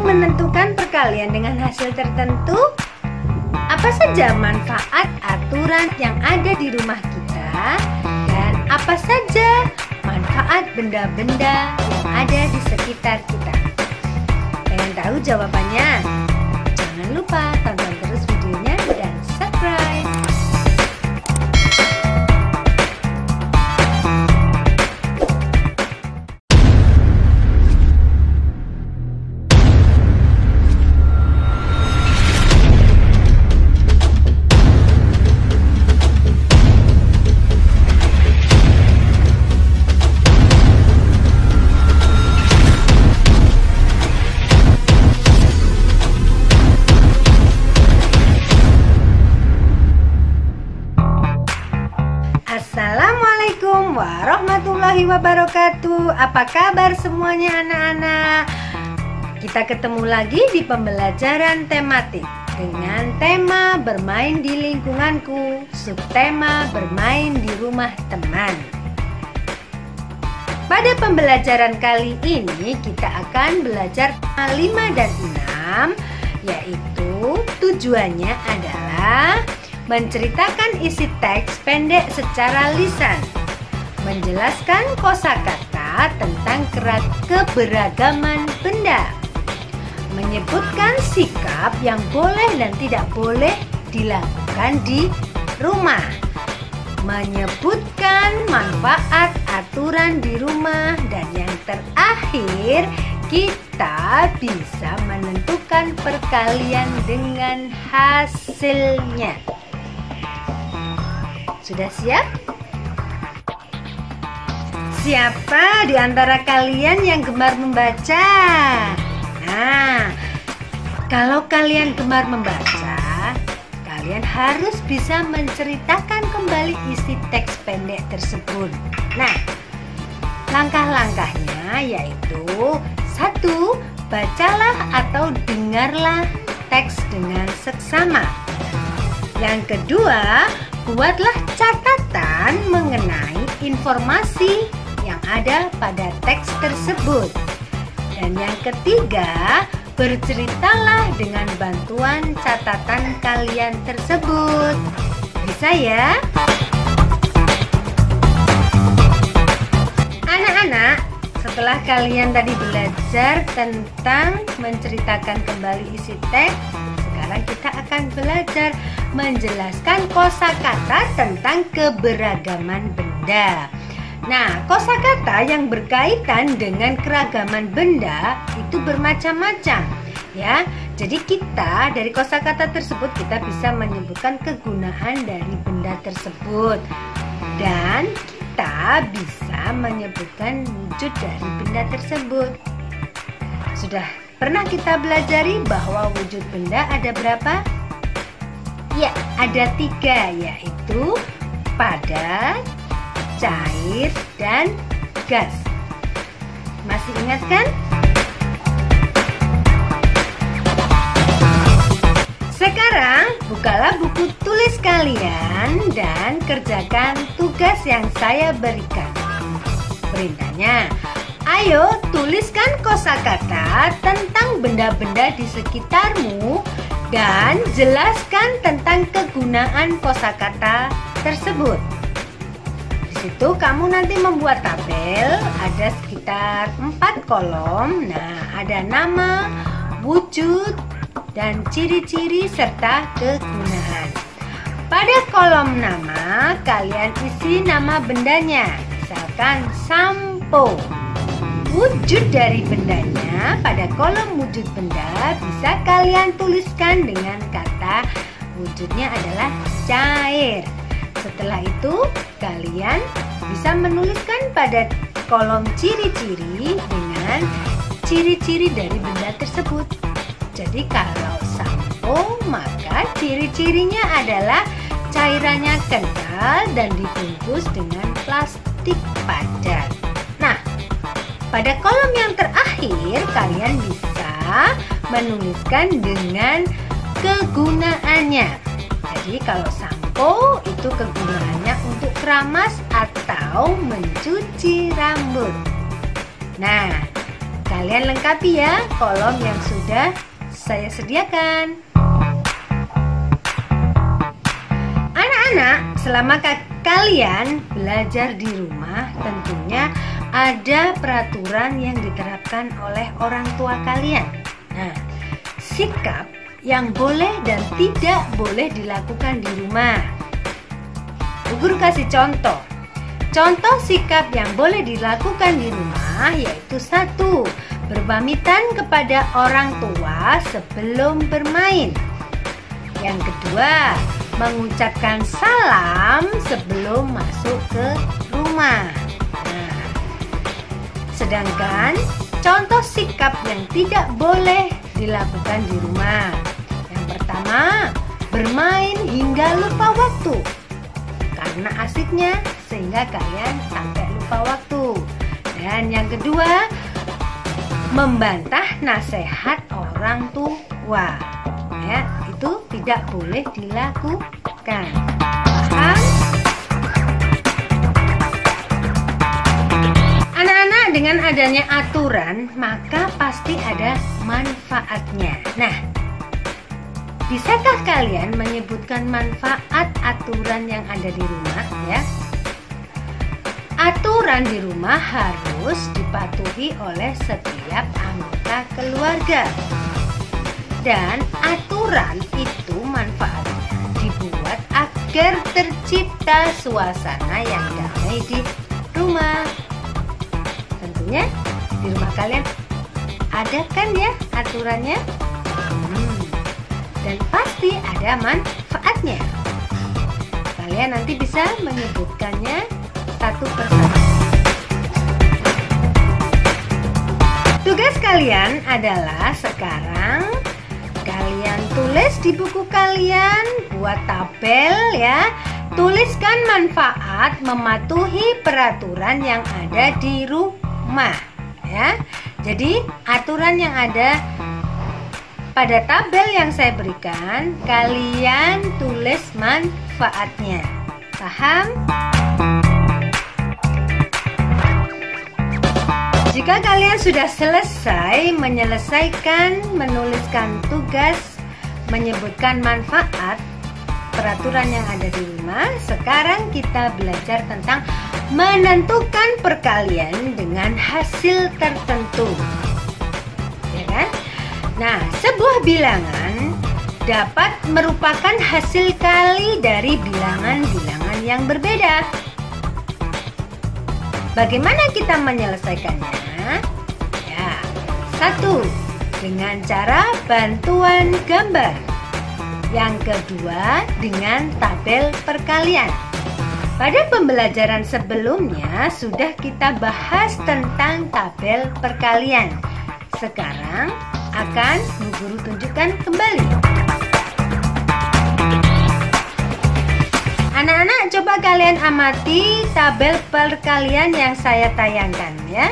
menentukan perkalian dengan hasil tertentu? Apa saja manfaat aturan yang ada di rumah kita? Dan apa saja manfaat benda-benda yang ada di sekitar kita? Pengen tahu jawabannya? Jangan lupa tonton terus videonya dan subscribe. Assalamualaikum warahmatullahi wabarakatuh. Apa kabar semuanya anak-anak? Kita ketemu lagi di pembelajaran tematik dengan tema bermain di lingkunganku, subtema bermain di rumah teman. Pada pembelajaran kali ini kita akan belajar 5 dan 6, yaitu tujuannya adalah menceritakan isi teks pendek secara lisan, menjelaskan kosakata tentang keberagaman benda, menyebutkan sikap yang boleh dan tidak boleh dilakukan di rumah, menyebutkan manfaat aturan di rumah, dan yang terakhir kita bisa menentukan perkalian dengan hasilnya. Sudah siap? Siapa di antara kalian yang gemar membaca? Nah, kalau kalian gemar membaca, kalian harus bisa menceritakan kembali isi teks pendek tersebut. Nah, langkah-langkahnya yaitu 1. Bacalah atau dengarlah teks dengan seksama. Yang kedua, buatlah catatan mengenai informasi yang ada pada teks tersebut. Dan yang ketiga, berceritalah dengan bantuan catatan kalian tersebut. Bisa ya? Anak-anak, setelah kalian tadi belajar tentang menceritakan kembali isi teks, sekarang kita akan belajar menjelaskan kosakata tentang keberagaman benda. Nah, kosakata yang berkaitan dengan keragaman benda itu bermacam-macam, ya. Jadi kita dari kosakata tersebut kita bisa menyebutkan kegunaan dari benda tersebut, dan kita bisa menyebutkan wujud dari benda tersebut. Sudah pernah kita belajari bahwa wujud benda ada berapa? Ya, ada 3, yaitu padat, cair, dan gas. Masih ingat kan? Sekarang bukalah buku tulis kalian dan kerjakan tugas yang saya berikan. Perintahnya, ayo tuliskan kosakata tentang benda-benda di sekitarmu dan jelaskan tentang kegunaan kosakata tersebut. Di situ kamu nanti membuat tabel, ada sekitar 4 kolom. Nah, ada nama, wujud, dan ciri-ciri serta kegunaan. Pada kolom nama, kalian isi nama bendanya. Misalkan sampo. Wujud dari bendanya pada kolom wujud benda bisa kalian tuliskan dengan kata wujudnya adalah cair. Setelah itu kalian bisa menuliskan pada kolom ciri-ciri dengan ciri-ciri dari benda tersebut. Jadi kalau sampo, maka ciri-cirinya adalah cairannya kental dan dibungkus dengan plastik padat. Nah, pada kolom yang terakhir kalian bisa menuliskan dengan kegunaannya. Jadi kalau sampo itu kegunaannya untuk keramas atau mencuci rambut. Nah, Kalian lengkapi ya kolom yang sudah saya sediakan. Anak-anak, selama kalian belajar di rumah, tentunya ada peraturan yang diterapkan oleh orang tua kalian. Nah, sikap yang boleh dan tidak boleh dilakukan di rumah. Bu Guru kasih contoh. Contoh sikap yang boleh dilakukan di rumah yaitu 1. Berpamitan kepada orang tua sebelum bermain. Yang kedua, mengucapkan salam sebelum masuk ke rumah. Nah, sedangkan contoh sikap yang tidak boleh dilakukan di rumah. Yang pertama, bermain hingga lupa waktu. Karena asiknya sehingga kalian sampai lupa waktu. Dan yang kedua, membantah nasihat orang tua. Ya, itu tidak boleh dilakukan. Paham? Anak-anak, dengan adanya aturan maka pasti ada manfaatnya. Nah, bisakah kalian menyebutkan manfaat aturan yang ada di rumah ya? Aturan di rumah harus dipatuhi oleh setiap anggota keluarga. Dan aturan itu manfaatnya dibuat agar tercipta suasana yang damai di rumah. Tentunya di rumah kalian ada kan ya aturannya? Dan pasti ada manfaatnya. Kalian nanti bisa menyebutkannya satu persatu. Tugas kalian adalah sekarang kalian tulis di buku kalian, buat tabel ya. Tuliskan manfaat mematuhi peraturan yang ada di rumah ya. Jadi aturan yang ada pada tabel yang saya berikan, kalian tulis manfaatnya. Paham? Jika kalian sudah selesai menuliskan tugas, menyebutkan manfaat peraturan yang ada di rumah, sekarang kita belajar tentang menentukan perkalian dengan hasil tertentu. Ya kan? Nah, sebuah bilangan dapat merupakan hasil kali dari bilangan-bilangan yang berbeda. Bagaimana kita menyelesaikannya? Ya, 1. Dengan cara bantuan gambar. Yang kedua, dengan tabel perkalian. Pada pembelajaran sebelumnya sudah kita bahas tentang tabel perkalian. Sekarang akan Bu Guru tunjukkan kembali. Anak-anak, coba kalian amati tabel perkalian yang saya tayangkan ya.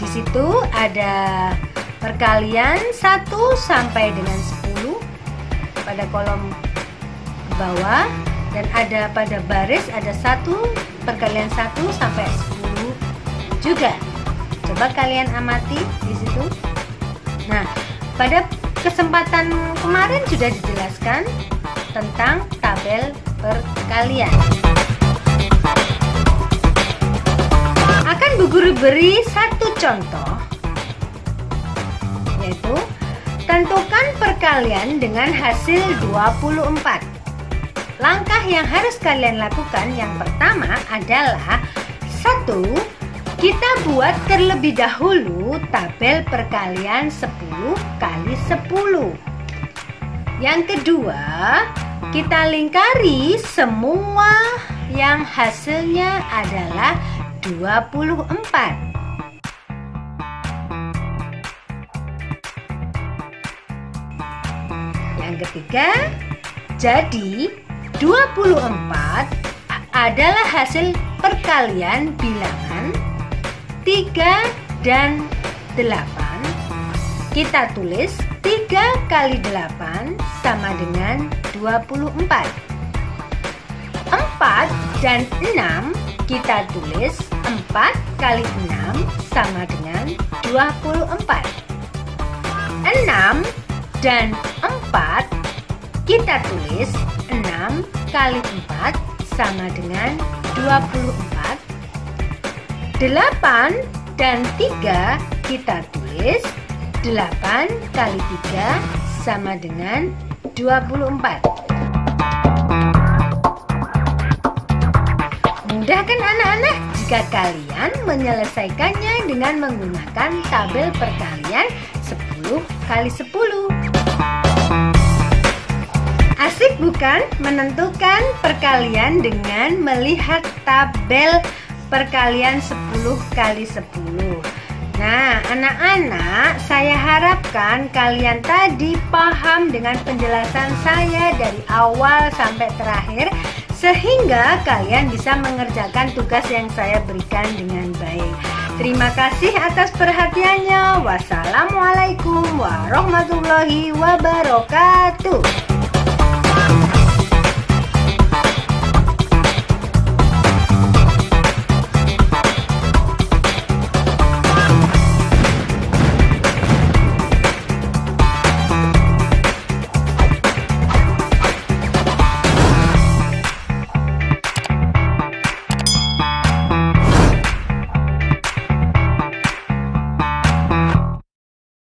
Di situ ada perkalian 1 sampai dengan 10 pada kolom bawah, dan ada pada baris ada perkalian 1 sampai 10 juga. Coba kalian amati di situ. Nah, pada kesempatan kemarin sudah dijelaskan tentang tabel perkalian. Akan Bu Guru beri satu contoh, yaitu tentukan perkalian dengan hasil 24. Langkah yang harus kalian lakukan yang pertama adalah 1. Kita buat terlebih dahulu tabel perkalian 10 kali 10. Yang kedua, kita lingkari semua yang hasilnya adalah 24. Yang ketiga, jadi 24 adalah hasil perkalian bilangan 3 dan 8. Kita tulis 3 kali 8 sama dengan 24. 4 dan 6 kita tulis 4 kali 6 sama dengan 24. 6 dan 4 kita tulis 6 kali 4 sama dengan 24. 8 dan 3 kita tulis 8 kali 3 sama dengan 24. Mudah kan anak-anak jika kalian menyelesaikannya dengan menggunakan tabel perkalian 10 kali 10. Asik bukan menentukan perkalian dengan melihat tabel perkalian 10 kali 10. Nah, anak-anak, saya harapkan kalian tadi paham dengan penjelasan saya dari awal sampai terakhir, sehingga kalian bisa mengerjakan tugas yang saya berikan dengan baik. Terima kasih atas perhatiannya. Wassalamualaikum warahmatullahi wabarakatuh.